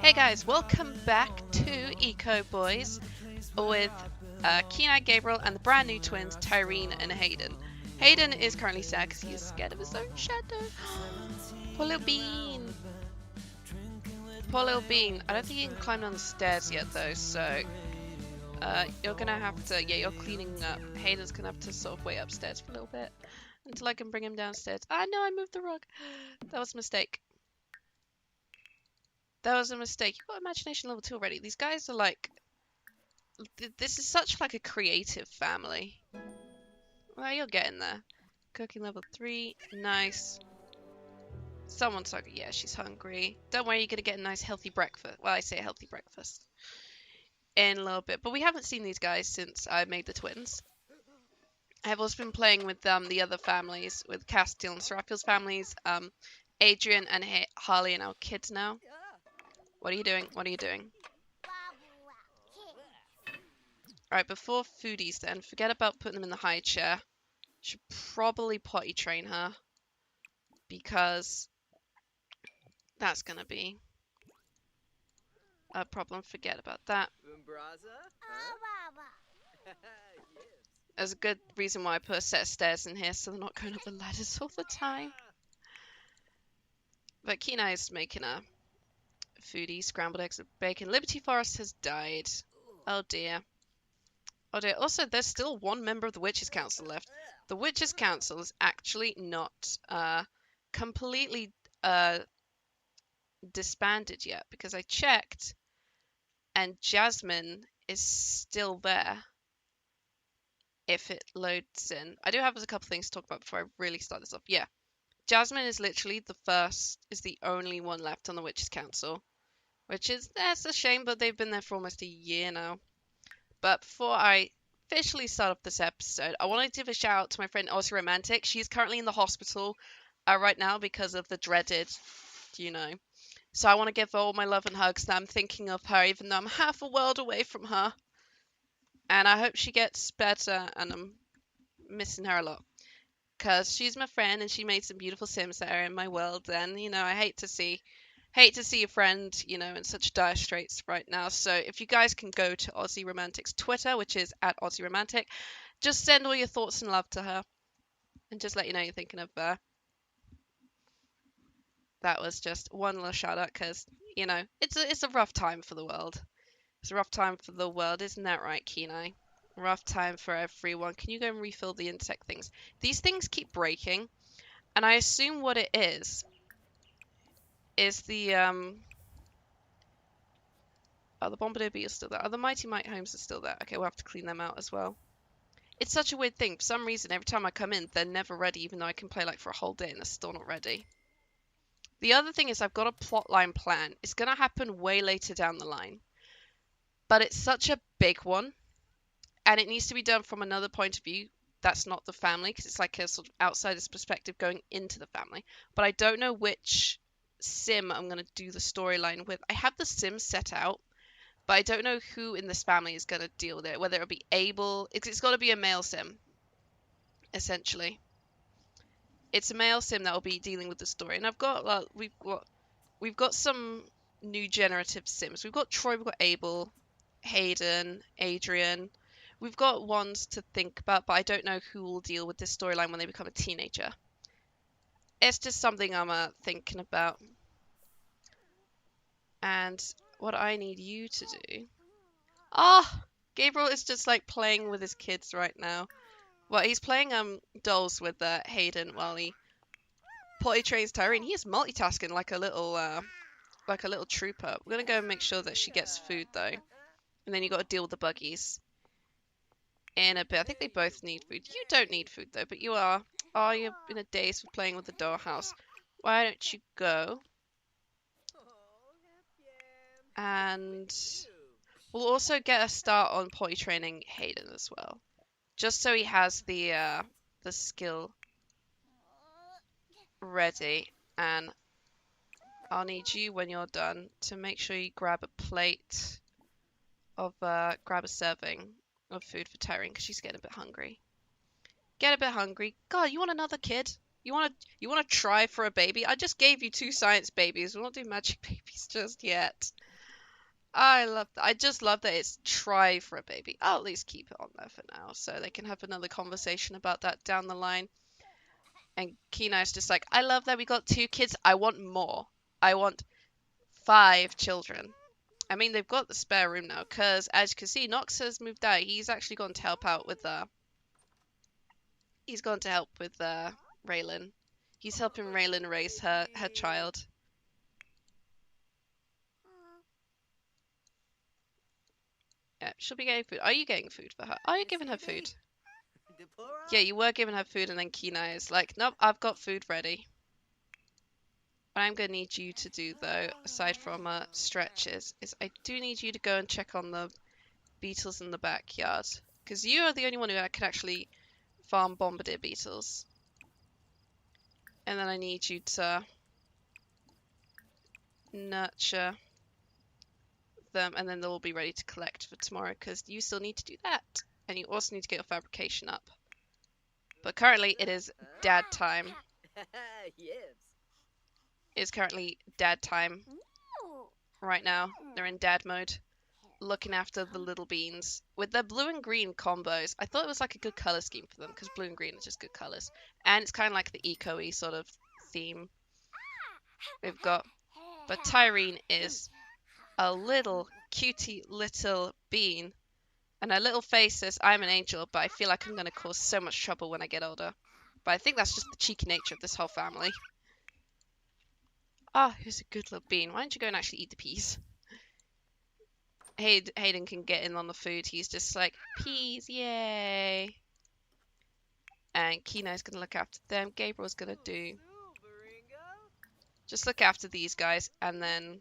Hey guys, welcome back to Eco Boys with Kenai, Gabriel, and the brand new twins, Tyreen and Hayden. Hayden is currently sad because he is scared of his own shadow. Poor little bean. Poor little bean. I don't think he can climb down the stairs yet though, so you're gonna have to, yeah, you're cleaning up. Hayden's gonna have to sort of wait upstairs for a little bit until I can bring him downstairs. Ah no, I moved the rug. That was a mistake. That was a mistake. You've got imagination level 2 already. These guys are like, this is such like a creative family. Well, you're getting there. Cooking level 3. Nice. Someone's like, yeah, she's hungry. Don't worry, you're going to get a nice healthy breakfast. Well, I say a healthy breakfast in a little bit. But we haven't seen these guys since I made the twins. I've also been playing with the other families, with Castiel and Serapil's families, Adrian and Harley and our kids now. What are you doing? What are you doing? Alright, before foodies then, forget about putting them in the high chair. Should probably potty train her. Because that's gonna be a problem. Forget about that. There's a good reason why I put a set of stairs in here, so they're not going up the ladders all the time. But Kenai is making a foodie, scrambled eggs with bacon. Liberty Forest has died. Oh dear. Oh dear. Also, there's still one member of the Witches' Council left. The Witches' Council is actually not completely disbanded yet, because I checked and Jasmine is still there if it loads in. I do have a couple things to talk about before I really start this off. Yeah. Jasmine is literally the only one left on the Witches' Council, which is, that's a shame, but they've been there for almost a year now. But before I officially start off this episode, I wanted to give a shout out to my friend Aussie Romantic. She's currently in the hospital right now because of the dreaded, So I want to give her all my love and hugs. And I'm thinking of her, even though I'm half a world away from her. And I hope she gets better, and I'm missing her a lot. Because she's my friend, and she made some beautiful Sims that are in my world. And, I hate to see a friend, in such dire straits right now. So if you guys can go to Aussie Romantic's Twitter, which is @AussieRomantic, just send all your thoughts and love to her. And just let you know you're thinking of her. That was just one little shout out, because, it's a rough time for the world. It's a rough time for the world, isn't that right, Kenai? Rough time for everyone. Can you go and refill the insect things? These things keep breaking, and I assume what it is the the Bombadil Bee is still there. Oh, the Mighty Mite Homes are still there. Okay, we'll have to clean them out as well. It's such a weird thing. For some reason, every time I come in, they're never ready, even though I can play like for a whole day and they're still not ready. The other thing is I've got a plotline plan. It's going to happen way later down the line. But it's such a big one. And it needs to be done from another point of view. That's not the family, because it's like a sort of outsider's perspective going into the family. But I don't know which sim I'm going to do the storyline with. I have the sim set out, but I don't know who in this family is going to deal with it. Whether it'll be Abel. It's got to be a male sim, essentially. It's a male sim that will be dealing with the story. And we've got some new generative sims. We've got Troy, we've got Abel, Hayden, Adrian. We've got ones to think about, but I don't know who will deal with this storyline when they become a teenager. It's just something I'm thinking about. And what I need you to do... Gabriel is just like playing with his kids right now. Well, he's playing dolls with Hayden while he potty trains Tyreen. He is multitasking like a little trooper. We're gonna go and make sure that she gets food though, and then you got to deal with the buggies in a bit. I think they both need food. You don't need food though, but you are. Oh, you're in a daze for playing with the dollhouse. Why don't you go? And we'll also get a start on potty training Hayden as well, just so he has the skill ready. And I'll need you when you're done to make sure you grab a plate of grab a serving of food for Tyreen, because she's getting a bit hungry. Get a bit hungry. God, you want another kid? You want to try for a baby? I just gave you 2 science babies. We'll not do magic babies just yet. I love that. I just love that it's try for a baby. I'll at least keep it on there for now so they can have another conversation about that down the line. And Kenai's just like, I love that we got 2 kids. I want more. I want 5 children. I mean, they've got the spare room now because, as you can see, Knox has moved out. He's actually gone to help out with Raylan. He's helping Raylan raise her child. Yeah, she'll be getting food. Are you getting food for her? Are you giving her food? Yeah, you were giving her food, and then Kenai is like, nope, I've got food ready. What I'm going to need you to do, though, aside from stretches, is I do need you to go and check on the beetles in the backyard. Because you are the only one who can actually farm bombardier beetles. And then I need you to nurture them, and then they'll be ready to collect for tomorrow, because you still need to do that. And you also need to get your fabrication up. But currently, it is dad time. It's currently dad time. Right now, they're in dad mode, looking after the little beans. With their blue and green combos, I thought it was like a good color scheme for them, because blue and green are just good colors. And it's kind of like the eco-y sort of theme we've got. But Tyrene is a little cutie little bean. And her little face says, I'm an angel, but I feel like I'm going to cause so much trouble when I get older. But I think that's just the cheeky nature of this whole family. Ah, who's a good little bean. Why don't you go and actually eat the peas? Hayden can get in on the food. He's just like, peas, yay. And Kenai's going to look after them. Gabriel's going to do... just look after these guys, and then...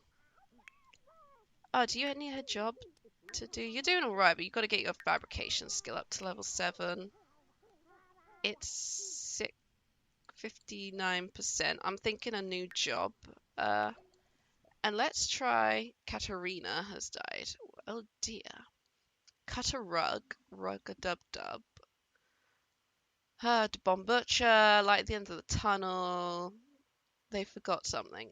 oh, do you need a job to do? You're doing alright, but you've got to get your fabrication skill up to level 7. It's 59%. I'm thinking a new job. And let's try... Katarina has died. Oh dear. Cut a rug. Rug-a-dub-dub. The bomb butcher. Light at the end of the tunnel. They forgot something.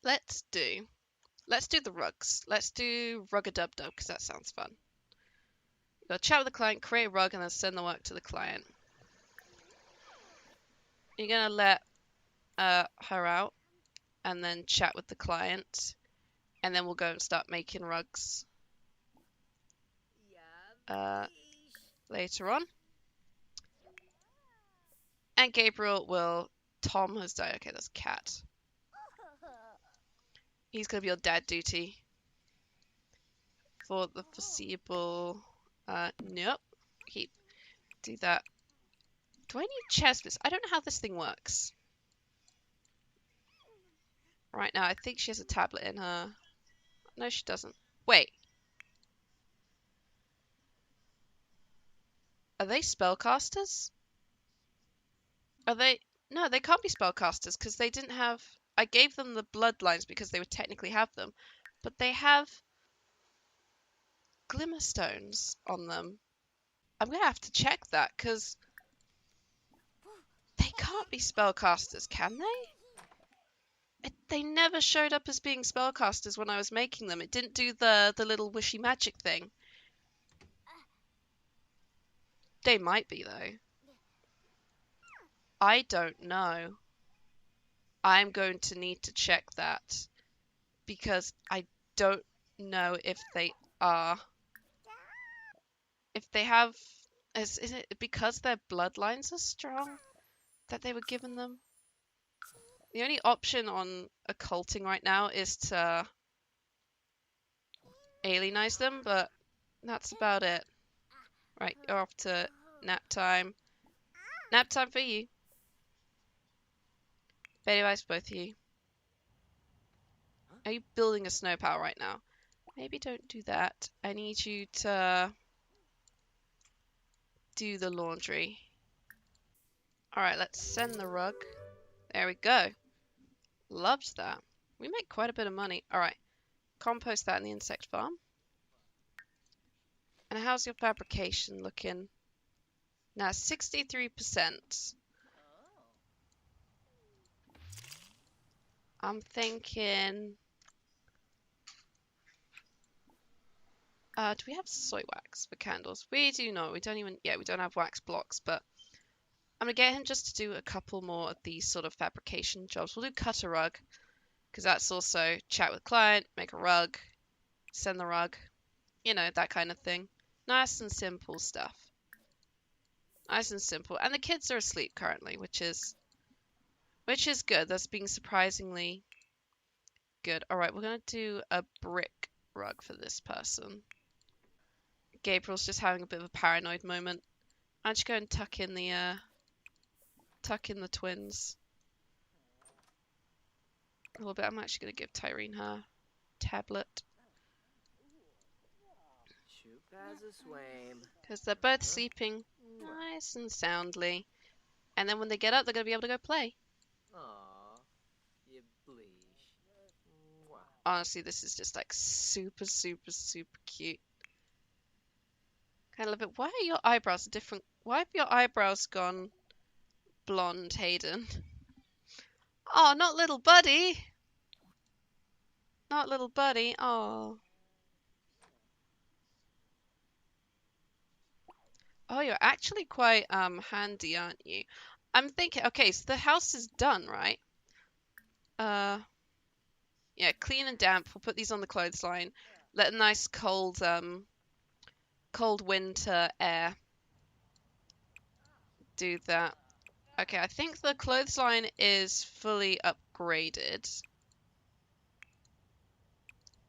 Let's do the rugs. Let's do rug-a-dub-dub, because that sounds fun. You gotta chat with the client, create a rug, and then send the work to the client. You're gonna let her out, and then chat with the client, and then we'll go and start making rugs later on. And Gabriel will... Tom has died. Okay, that's Cat. He's gonna be on dad duty for the foreseeable... nope. Do that. Do I need chest bits? I don't know how this thing works. Right now, I think she has a tablet in her. No, she doesn't. Wait. Are they spellcasters? Are they... no, they can't be spellcasters, because they didn't have... I gave them the bloodlines because they would technically have them. But they have... glimmerstones on them. I'm going to have to check that, because... they can't be spellcasters, can they? They never showed up as being spellcasters when I was making them. It didn't do the little wishy magic thing. They might be, though. I don't know. I'm going to need to check that, because I don't know if they are. If they have... is it because their bloodlines are strong that they were given them? The only option on occulting right now is to alienize them, but that's about it. Right, you're off to nap time. Nap time for you. Bed advice, both of you. Are you building a snow pile right now? Maybe don't do that. I need you to do the laundry. Alright, let's send the rug. There we go. Loved that. We make quite a bit of money. Alright. Compost that in the insect farm. And how's your fabrication looking? Now, 63%. I'm thinking... do we have soy wax for candles? We do not. We don't even... Yeah, we don't have wax blocks, but I'm going to get him just to do a couple more of these sort of fabrication jobs. We'll do cut a rug, because that's also chat with client, make a rug, send the rug, you know, that kind of thing. Nice and simple stuff. Nice and simple. And the kids are asleep currently, which is good. That's being surprisingly good. All right, we're going to do a brick rug for this person. Gabriel's just having a bit of a paranoid moment. I'm just going to tuck in the twins a little bit. I'm actually going to give Tyrene her tablet. Because they're both sleeping nice and soundly. And then when they get up, they're going to be able to go play. Honestly, this is just like super, super, super cute. Kind of love it. Why are your eyebrows different? Why have your eyebrows gone blonde, Hayden? Oh, not little buddy. Not little buddy. Oh. Oh, you're actually quite handy, aren't you? I'm thinking, okay, so the house is done, right? Yeah, clean and damp. We'll put these on the clothesline. Let a nice cold winter air do that. Okay, I think the clothesline is fully upgraded.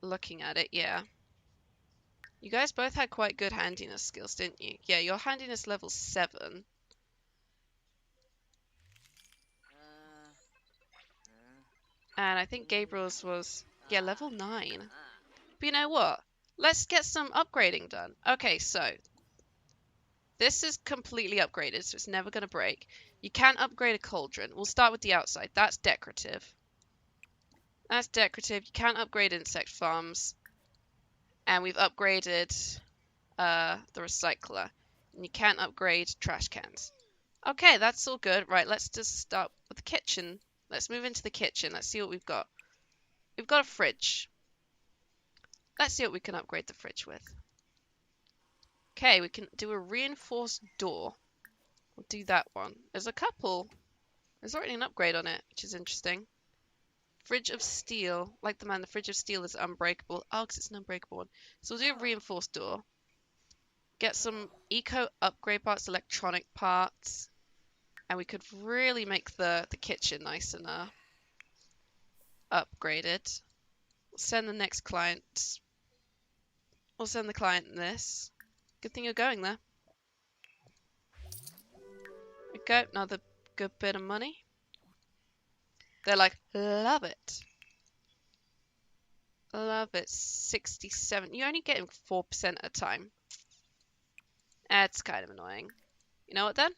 Looking at it, yeah. You guys both had quite good handiness skills, didn't you? Yeah, your handiness level 7. And I think Gabriel's was, yeah, level 9. But you know what? Let's get some upgrading done. Okay, so this is completely upgraded, so it's never going to break. You can upgrade a cauldron. We'll start with the outside. That's decorative. That's decorative. You can upgrade insect farms. And we've upgraded the recycler. And you can't upgrade trash cans. Okay, that's all good. Right, let's just start with the kitchen. Let's move into the kitchen. Let's see what we've got. We've got a fridge. Let's see what we can upgrade the fridge with. Okay, we can do a reinforced door. We'll do that one. There's a couple. There's already an upgrade on it, which is interesting. Fridge of steel. Like the man, the fridge of steel is unbreakable. Oh, because it's an unbreakable one. So we'll do a reinforced door. Get some eco upgrade parts, electronic parts. And we could really make the kitchen nice and upgraded. We'll send the next client. We'll send the client this. Good thing you're going there. There we go. Another good bit of money. They're like, love it. Love it. 67. You're only getting 4% at a time. That's kind of annoying. You know what then?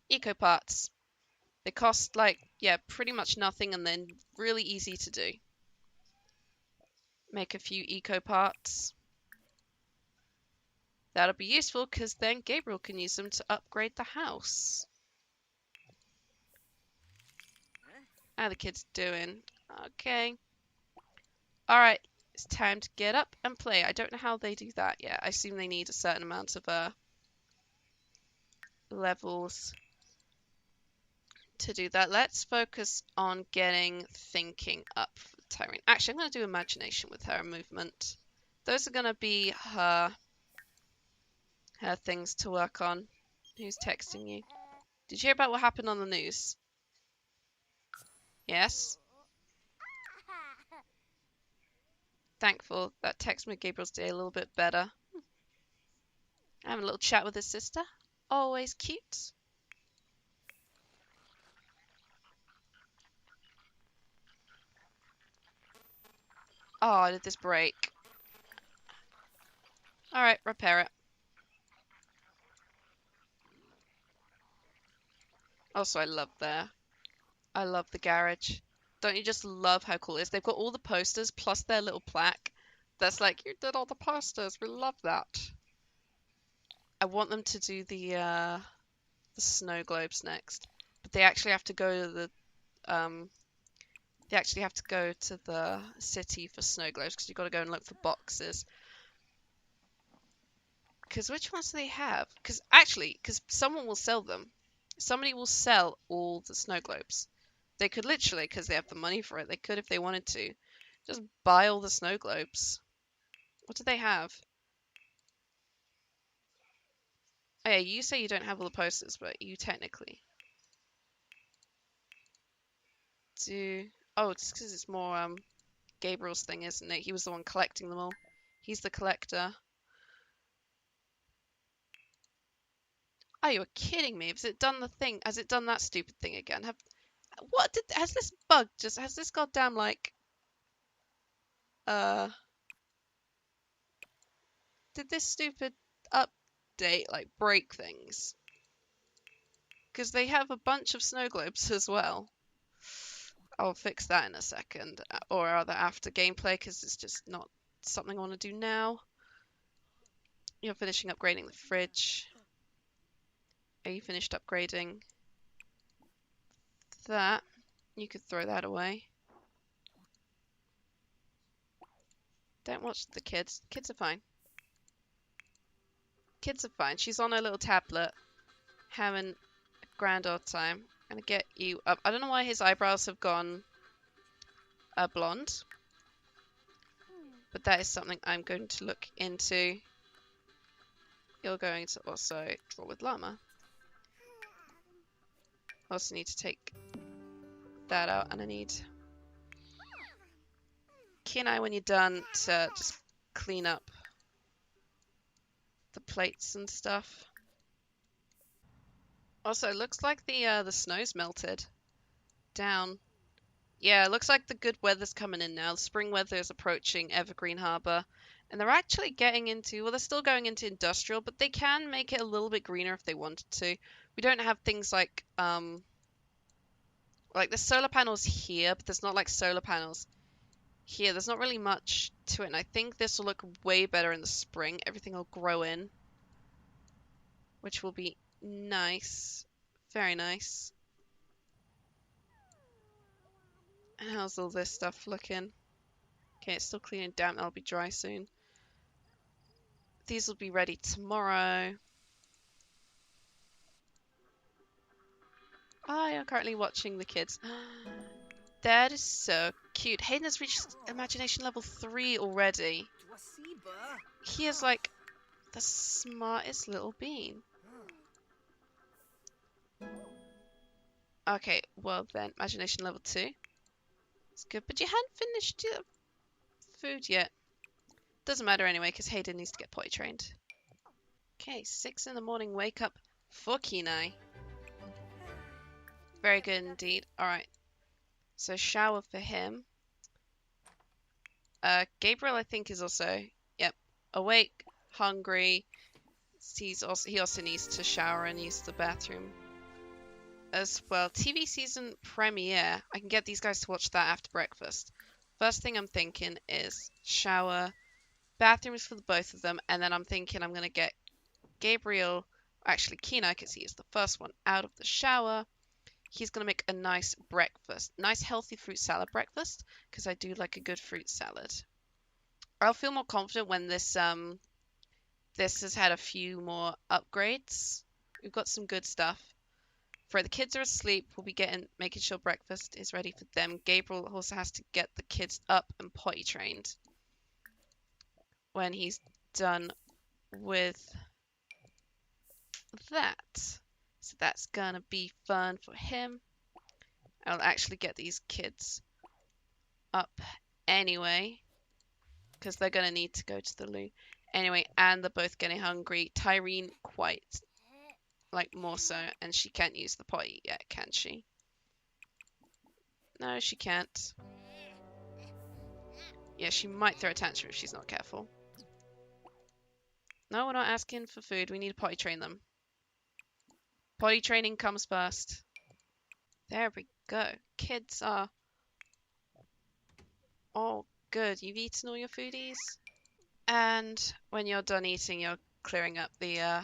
Eco parts. They cost like, yeah, pretty much nothing and then really easy to do. Make a few eco parts. That'll be useful because then Gabriel can use them to upgrade the house. How the kids doing? Okay. Alright, it's time to get up and play. I don't know how they do that yet. I assume they need a certain amount of levels to do that. Let's focus on getting thinking up for Tyrene. Actually, I'm going to do imagination with her and movement. Those are going to be her things to work on. Who's texting you? Did you hear about what happened on the news? Yes? Thankful that text made Gabriel's day a little bit better. Having a little chat with his sister. Always cute. Oh, did this break? Alright, repair it. Also, I love the garage. Don't you just love how cool it is? They've got all the posters plus their little plaque. That's like, you did all the posters. We love that. I want them to do the snow globes next. But they actually have to go to They actually have to go to the city for snow globes because you've got to go and look for boxes. Because which ones do they have? Because someone will sell them. Somebody will sell all the snow globes. They could literally, because they have the money for it, they could, if they wanted to, just buy all the snow globes. What do they have? Oh yeah, you say you don't have all the posters, but you technically do. Oh, it's because it's more Gabriel's thing, isn't it? He was the one collecting them all. He's the collector. Oh, you're kidding me. Has it done the thing? Has it done that stupid thing again? Has this bug has this goddamn like, uh, did this stupid update like break things? Because they have a bunch of snow globes as well. I'll fix that in a second, or rather after gameplay, because it's just not something I want to do now. You're finishing upgrading the fridge. Are you finished upgrading that? You could throw that away. Don't watch the kids. Kids are fine. Kids are fine. She's on her little tablet, having a grand old time. I'm gonna get you up. I don't know why his eyebrows have gone blonde, but that is something I'm going to look into. You're going to also draw with llama. I also need to take that out, and I need Kenai, when you're done, to just clean up the plates and stuff. Also, it looks like the snow's melted down. Yeah, it looks like the good weather's coming in now. The spring weather is approaching Evergreen Harbor, and they're actually getting into, well, they're still going into industrial, but they can make it a little bit greener if they wanted to. We don't have things like the solar panels here, but there's not like solar panels here. There's not really much to it, and I think this will look way better in the spring. Everything will grow in, which will be nice. Very nice. And how's all this stuff looking? Okay, it's still cleaning down. That'll be dry soon. These will be ready tomorrow. I am currently watching the kids. That is so cute. Hayden has reached imagination level 3 already. He is like the smartest little bean. Okay, well then, imagination level 2. It's good, but you hadn't finished your food yet. Doesn't matter anyway, because Hayden needs to get potty trained. Okay, 6 in the morning wake up for Kenai. Very good indeed. Alright, so shower for him. Gabriel, I think, is also, yep, awake, hungry. He also needs to shower and use the bathroom as well. TV season premiere. I can get these guys to watch that after breakfast. First thing I'm thinking is shower, bathrooms for the both of them, and then I'm thinking I'm going to get Gabriel, actually Kenai, because he is the first one out of the shower. He's going to make a nice breakfast. Nice healthy fruit salad breakfast, because I do like a good fruit salad. I'll feel more confident when this has had a few more upgrades. We've got some good stuff. For the kids are asleep, we'll be making sure breakfast is ready for them. Gabriel also has to get the kids up and potty trained when he's done with that. So that's gonna be fun for him. I'll actually get these kids up anyway, because they're gonna need to go to the loo anyway, and they're both getting hungry. Tyrene quite like more so, and she can't use the potty yet, can she? No, she can't. Yeah, she might throw a tantrum if she's not careful. No, we're not asking for food. We need to potty train them. Potty training comes first. There we go. Kids are all good. You've eaten all your foodies? And when you're done eating, you're clearing up the,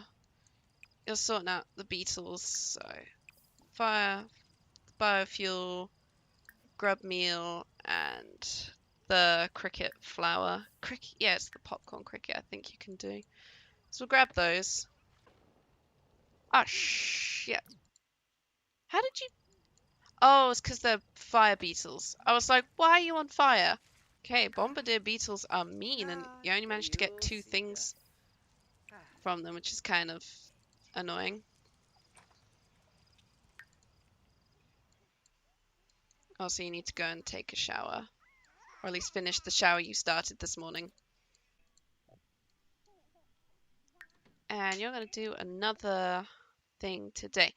you're sorting out the beetles. So, fire, biofuel, grub meal and the cricket flour. Yeah, it's the popcorn cricket I think you can do. So we'll grab those. Oh, shit. How did you... Oh, it's because they're fire beetles. I was like, why are you on fire? Okay, bombardier beetles are mean, and you only managed to get 2 things from them, which is kind of annoying. Also, you need to go and take a shower. Or at least finish the shower you started this morning. And you're going to do another thing today.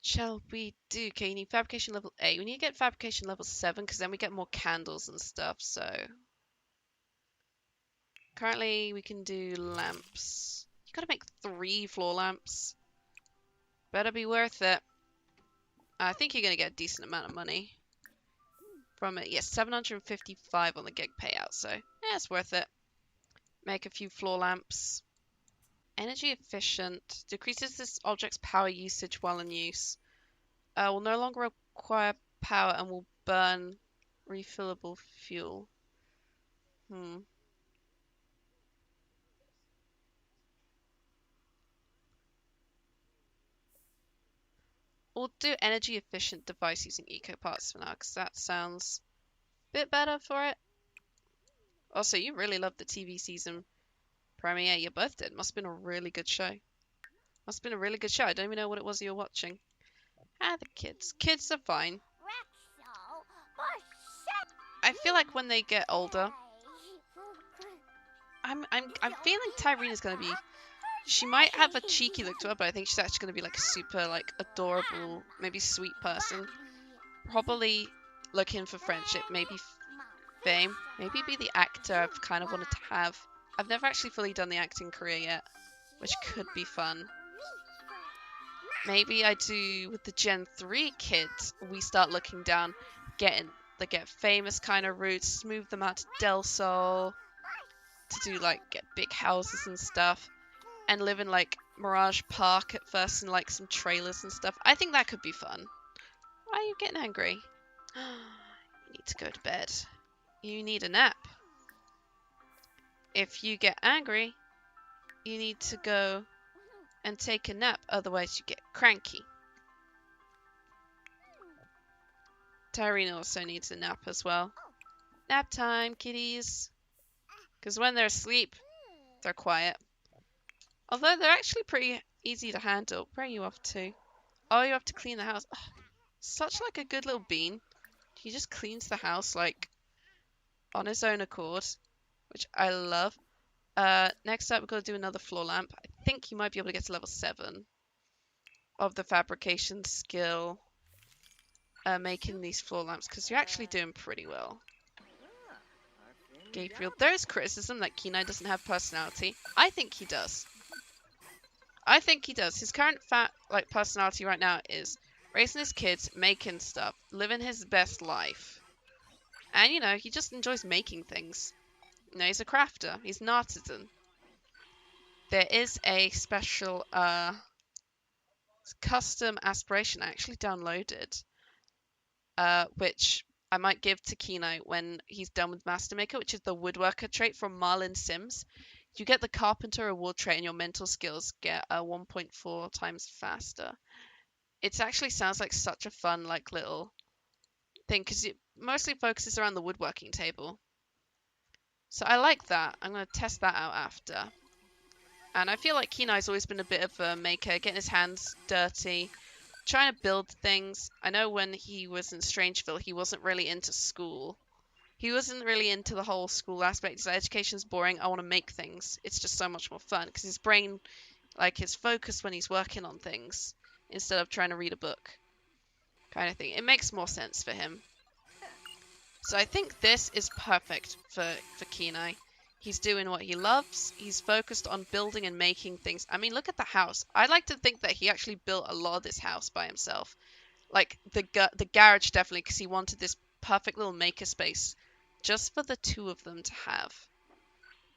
Shall we do... Okay, you need fabrication level 8. We need to get fabrication level 7, because then we get more candles and stuff, so... Currently, we can do lamps. You gotta make 3 floor lamps. Better be worth it. I think you're gonna get a decent amount of money from it. Yes, 755 on the gig payout, so yeah, it's worth it. Make a few floor lamps. Energy efficient. Decreases this object's power usage while in use. Will no longer require power and will burn refillable fuel. We'll do energy efficient device using eco parts for now, because that sounds a bit better for it. Also, you really loved the TV season premiere. You both did. Must have been a really good show. Must have been a really good show. I don't even know what it was you were watching. Ah, the kids. Kids are fine. I feel like when they get older, I'm feeling Tyreena's gonna be... She might have a cheeky look to her, but I think she's actually gonna be like a super like adorable, maybe sweet person. Probably looking for friendship, maybe fame, maybe be the actor I've kind of wanted to have. I've never actually fully done the acting career yet, which could be fun. Maybe I do with the Gen 3 kids, we start looking down, get famous kind of routes, move them out to Del Sol, to do like get big houses and stuff, and live in like Mirage Park at first and like some trailers and stuff. I think that could be fun. Why are you getting angry? You need to go to bed. You need a nap. If you get angry, you need to go and take a nap, otherwise you get cranky. Tyrene also needs a nap as well. Nap time, kitties. Because when they're asleep, they're quiet. Although they're actually pretty easy to handle. Where are you off to? Oh, you have to clean the house. Oh, such like a good little bean. He just cleans the house like on his own accord, which I love. Next up, we're going to do another floor lamp. I think you might be able to get to level 7 of the fabrication skill, making these floor lamps, because you're actually doing pretty well. Gabriel, there is criticism that Kenai doesn't have personality. I think he does. I think he does. His current personality right now is raising his kids, making stuff, living his best life. And, you know, he just enjoys making things. You know, he's a crafter. He's an artisan. There is a special custom aspiration I actually downloaded, which I might give to Kenai when he's done with Master Maker, which is the woodworker trait from Marlin Sims. You get the carpenter reward trait and your mental skills get 1.4 times faster. It actually sounds like such a fun like little thing, because it mostly focuses around the woodworking table. So I like that. I'm going to test that out after. And I feel like Kenai's always been a bit of a maker, getting his hands dirty, trying to build things. I know when he was in Strangeville, he wasn't really into school. He wasn't really into the whole school aspect. His education's boring. I want to make things. It's just so much more fun, because his brain, like, is focused when he's working on things instead of trying to read a book, kind of thing. It makes more sense for him. So I think this is perfect for Kenai. He's doing what he loves. He's focused on building and making things. I mean, look at the house. I like to think that he actually built a lot of this house by himself. Like, the garage, definitely, because he wanted this perfect little maker space just for the two of them to have,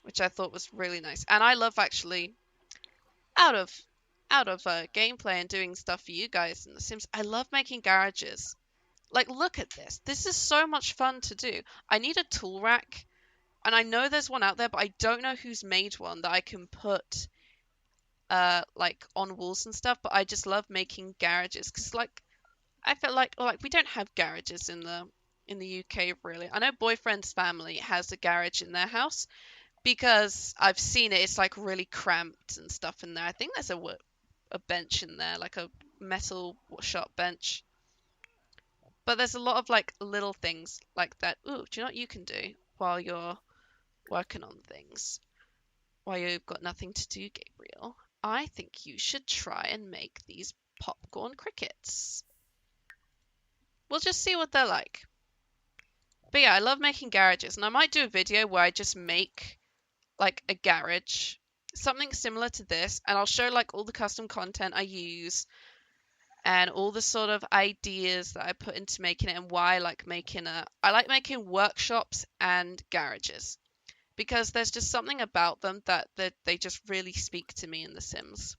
which I thought was really nice. And I love, actually, out of gameplay and doing stuff for you guys in The Sims, I love making garages. Like, look at this. This is so much fun to do. I need a tool rack, and I know there's one out there, but I don't know who's made one that I can put like on walls and stuff. But I just love making garages because like I feel like we don't have garages in the UK really. I know Boyfriend's family has a garage in their house because I've seen it. It's like really cramped and stuff in there. I think there's a bench in there, like a metal shop bench. But there's a lot of like little things like that. Ooh, do you know what you can do while you're working on things? While you've got nothing to do, Gabriel? I think you should try and make these popcorn crickets. We'll just see what they're like. But yeah, I love making garages, and I might do a video where I just make like a garage, something similar to this, and I'll show like all the custom content I use and all the sort of ideas that I put into making it and why I like making I like making workshops and garages because there's just something about them that they just really speak to me in The Sims.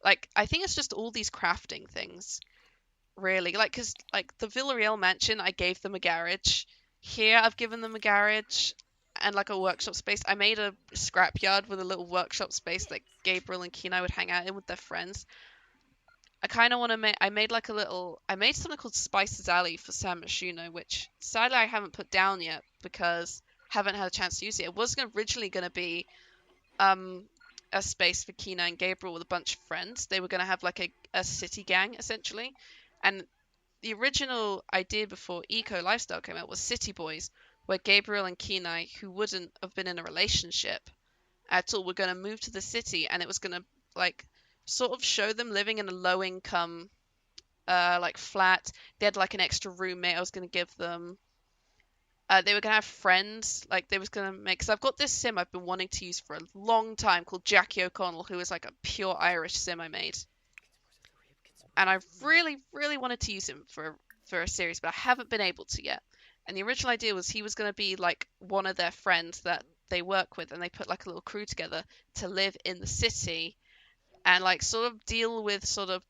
Like I think it's just all these crafting things, really. Like because like the Villarreal mansion, I gave them a garage. Here I've given them a garage and like a workshop space. I made a scrapyard with a little workshop space that Gabriel and Kenai would hang out in with their friends. I kind of want to make. I made like a little. I made something called Spice's Alley for San Myshuno, which sadly I haven't put down yet because I haven't had a chance to use it. It was originally going to be um a space for Kenai and Gabriel with a bunch of friends. They were going to have like a city gang essentially, and the original idea before Eco Lifestyle came out was City Boys, where Gabriel and Kenai, who wouldn't have been in a relationship at all, were going to move to the city, and it was going to like sort of show them living in a low income like flat. They had like an extra roommate I was going to give them. They were going to have friends, like they was going to make, because I've got this sim I've been wanting to use for a long time called Jackie O'Connell, who is like a pure Irish sim I made. And I really, really wanted to use him for a series, but I haven't been able to yet. And the original idea was he was going to be like one of their friends that they work with, and they put like a little crew together to live in the city and like sort of deal with sort of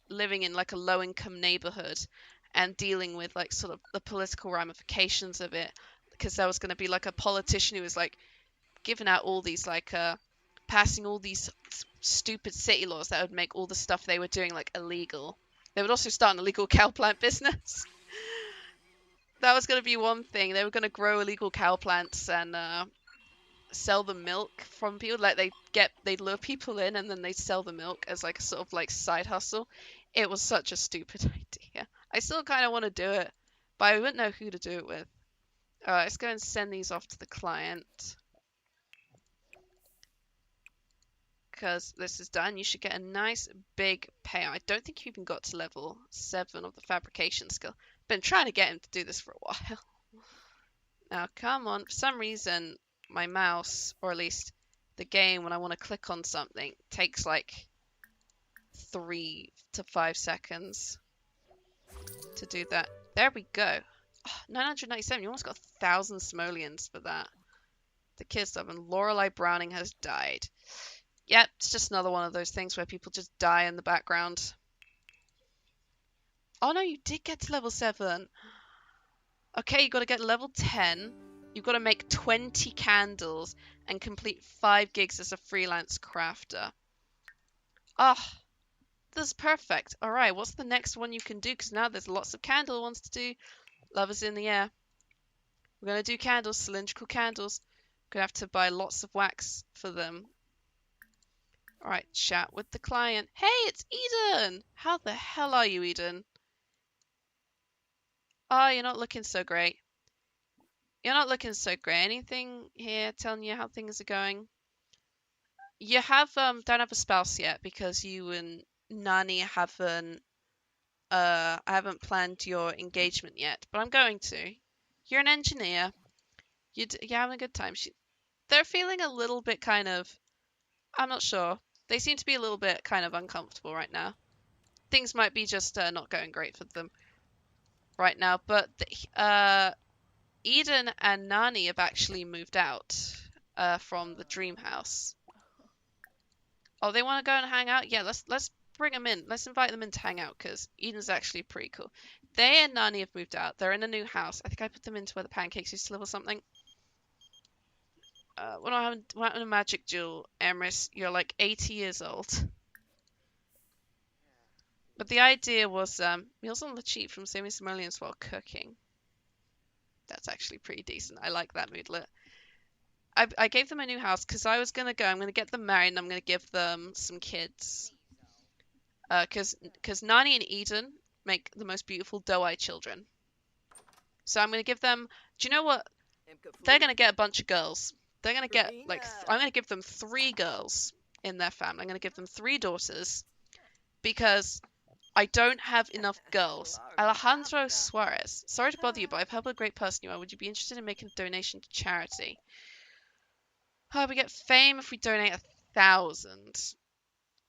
living in like a low income neighborhood and dealing with like sort of the political ramifications of it, because there was going to be like a politician who was like giving out all these like passing all these stupid city laws that would make all the stuff they were doing like illegal. They would also start an illegal cow plant business. That was going to be one thing. They were going to grow illegal cow plants and sell the milk from people. Like they'd lure people in and then they'd sell the milk as like a sort of like side hustle. It was such a stupid idea. I still kind of want to do it, but I wouldn't know who to do it with. Alright, let's go and send these off to the client. Because this is done, you should get a nice big payout. I don't think you even got to level 7 of the fabrication skill. Been trying to get him to do this for a while. Now, come on. For some reason, my mouse, or at least the game, when I want to click on something, takes like 3 to 5 seconds to do that. There we go. Oh, 997. You almost got 1,000 simoleons for that. The kiss of and Lorelei Browning has died. Yep, it's just another one of those things where people just die in the background. Oh no, you did get to level 7. Okay, you got to get level 10. You've got to make 20 candles and complete 5 gigs as a freelance crafter. Ah, oh, this is perfect. Alright, what's the next one you can do? Because now there's lots of candle ones to do. Love is in the air. We're going to do candles, cylindrical candles. We're going to have to buy lots of wax for them. Alright, chat with the client. Hey, it's Eden! How the hell are you, Eden? Oh, you're not looking so great. You're not looking so great. Anything here telling you how things are going? You don't have a spouse yet because you and Nani haven't I haven't planned your engagement yet, but I'm going to. You're an engineer. You're having a good time. They're feeling a little bit kind of, I'm not sure. They seem to be a little bit kind of uncomfortable right now. Things might be just not going great for them right now, but Eden and Nani have actually moved out from the dream house. Oh, they want to go and hang out? Yeah, let's bring them in. Let's invite them in to hang out because Eden's actually pretty cool. They and Nani have moved out. They're in a new house. I think I put them into where the pancakes used to live or something. When I have a magic duel, Emrys, you're like 80 years old. But the idea was meals on the cheap from saving simoleons while cooking. That's actually pretty decent. I like that moodlet. I gave them a new house because I was going to go. I'm going to get them married and I'm going to give them some kids. Because Nani and Eden make the most beautiful doe-eyed children. So I'm going to give them... Do you know what? They're going to get a bunch of girls. They're going to get, like... I'm going to give them 3 girls in their family. I'm going to give them 3 daughters. Because I don't have enough girls. Alejandro Suarez. Sorry to bother you, but I've heard what a great person you are. Would you be interested in making a donation to charity? Oh, we get fame if we donate 1,000.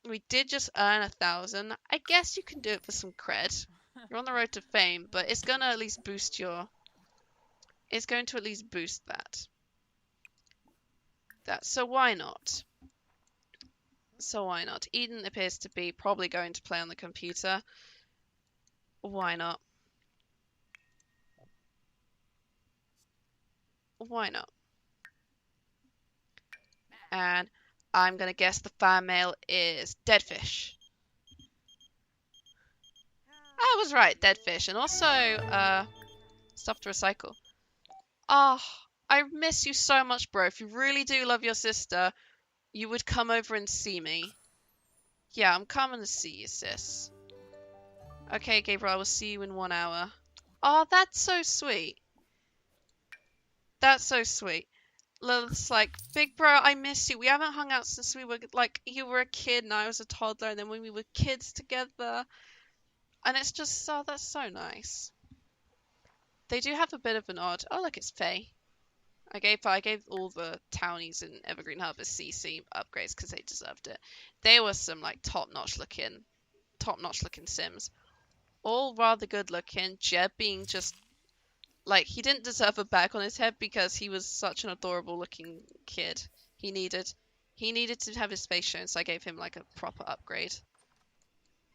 We did just earn 1,000. I guess you can do it for some cred. You're on the road to fame, but it's gonna at least boost your... It's going to at least boost that. So why not? So why not? Eden appears to be probably going to play on the computer. Why not? Why not? And I'm gonna guess the fan mail is dead fish. I was right, dead fish, and also stuff to recycle. Ah, oh, I miss you so much, bro. If you really do love your sister, you would come over and see me. Yeah, I'm coming to see you, sis. Okay, Gabriel, I will see you in 1 hour. Oh, that's so sweet. That's so sweet. It's like, big bro, I miss you. We haven't hung out since we were, like, you were a kid and I was a toddler, and then when we were kids together. And it's just, oh, that's so nice. They do have a bit of an odd... Oh, look, it's Faye. I gave all the townies in Evergreen Harvest CC upgrades because they deserved it. They were some, like, top-notch looking Sims. All rather good looking. Jeb being just... Like, he didn't deserve a bag on his head because he was such an adorable looking kid. He needed to have his face shown, so I gave him, like, a proper upgrade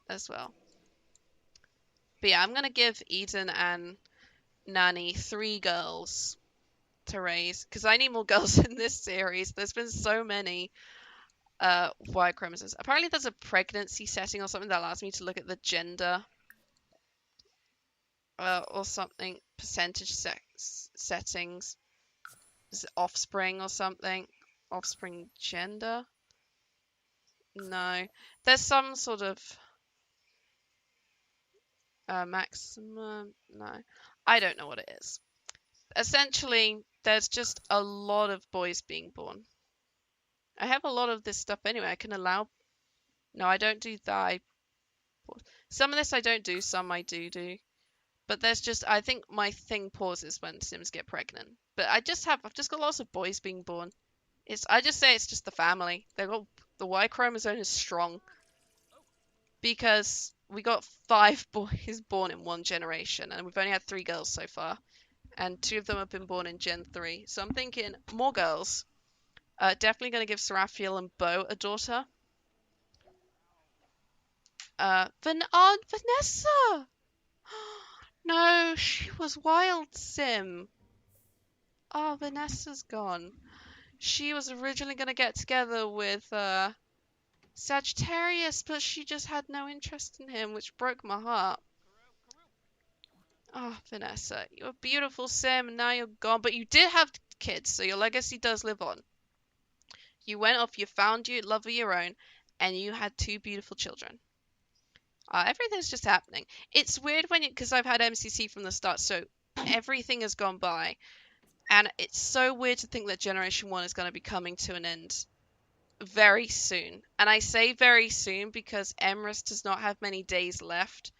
as well. But yeah, I'm gonna give Eden and Nani 3 girls to raise, because I need more girls in this series. There's been so many Y chromosomes. Apparently there's a pregnancy setting or something that allows me to look at the gender or something. Percentage settings. Is it offspring or something? Offspring gender? No. There's some sort of maximum. No. I don't know what it is. Essentially, there's just a lot of boys being born. I have a lot of this stuff anyway. I can allow... No, I don't do that. Some of this I don't do, some I do. But there's just... I think my thing pauses when Sims get pregnant. But I've just got lots of boys being born. I just say it's just the family. The Y chromosome is strong. Because we got 5 boys born in 1 generation. And we've only had 3 girls so far. And 2 of them have been born in Gen 3. So I'm thinking more girls. Definitely going to give Seraphiel and Bo a daughter. Vanessa! No, she was Wild Sim. Oh, Vanessa's gone. She was originally going to get together with Sagittarius, but she just had no interest in him, which broke my heart. Oh, Vanessa, you're a beautiful Sim, and now you're gone. But you did have kids, so your legacy does live on. You went off, you found your love of your own, and you had 2 beautiful children. Everything's just happening. It's weird because I've had MCC from the start, so everything has gone by. And it's so weird to think that Generation 1 is going to be coming to an end very soon. And I say very soon because Emrys does not have many days left.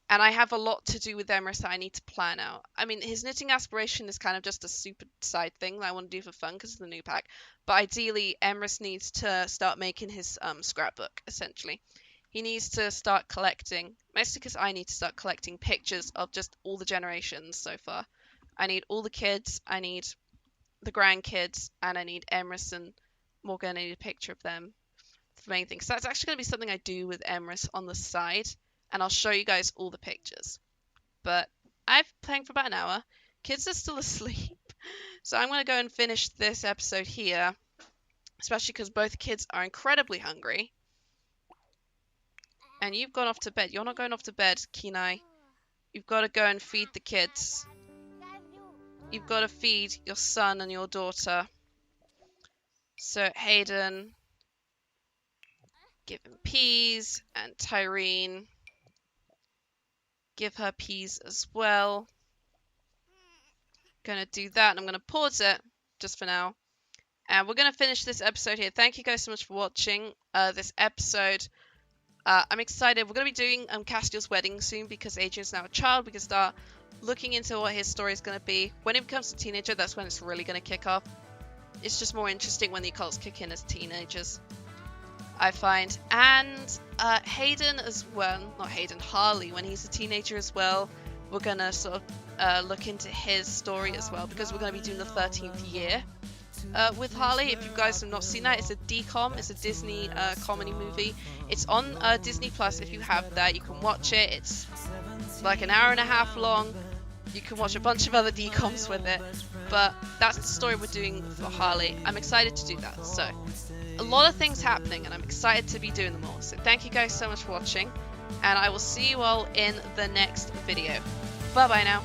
And I have a lot to do with Emrys that I need to plan out. I mean, his knitting aspiration is kind of just a super side thing that I want to do for fun because of the new pack. But ideally, Emrys needs to start making his scrapbook, essentially. He needs to start collecting, mostly because I need to start collecting pictures of just all the generations so far. I need all the kids, I need the grandkids, and I need Emrys and Morgan. I need a picture of them. The main thing. So that's actually going to be something I do with Emrys on the side. And I'll show you guys all the pictures. but I've been playing for about an hour. Kids are still asleep, so I'm going to go and finish this episode here, especially because both kids are incredibly hungry. And you've gone off to bed. You're not going off to bed, Kenai. You've got to go and feed the kids. You've got to feed your son and your daughter. So Hayden, give him peas, and Tyreen, give her peas as well. Gonna do that, and I'm gonna pause it just for now. And we're gonna finish this episode here. Thank you guys so much for watching this episode. I'm excited. We're gonna be doing Castiel's wedding soon because Adrian's now a child. We can start looking into what his story is gonna be. When he becomes a teenager, that's when it's really gonna kick off. It's just more interesting when the occults kick in as teenagers, I find. And Hayden as well, not Hayden, Harley, when he's a teenager as well, we're gonna sort of look into his story as well, because we're gonna be doing the 13th year with Harley. If you guys have not seen that, it's a DCOM, it's a Disney comedy movie. It's on Disney Plus. If you have that, you can watch it. It's like an hour and a half long. You can watch a bunch of other DCOMs with it, but that's the story we're doing for Harley. I'm excited to do that. So a lot of things happening, and I'm excited to be doing them all. So thank you guys so much for watching, and I will see you all in the next video. Bye bye now.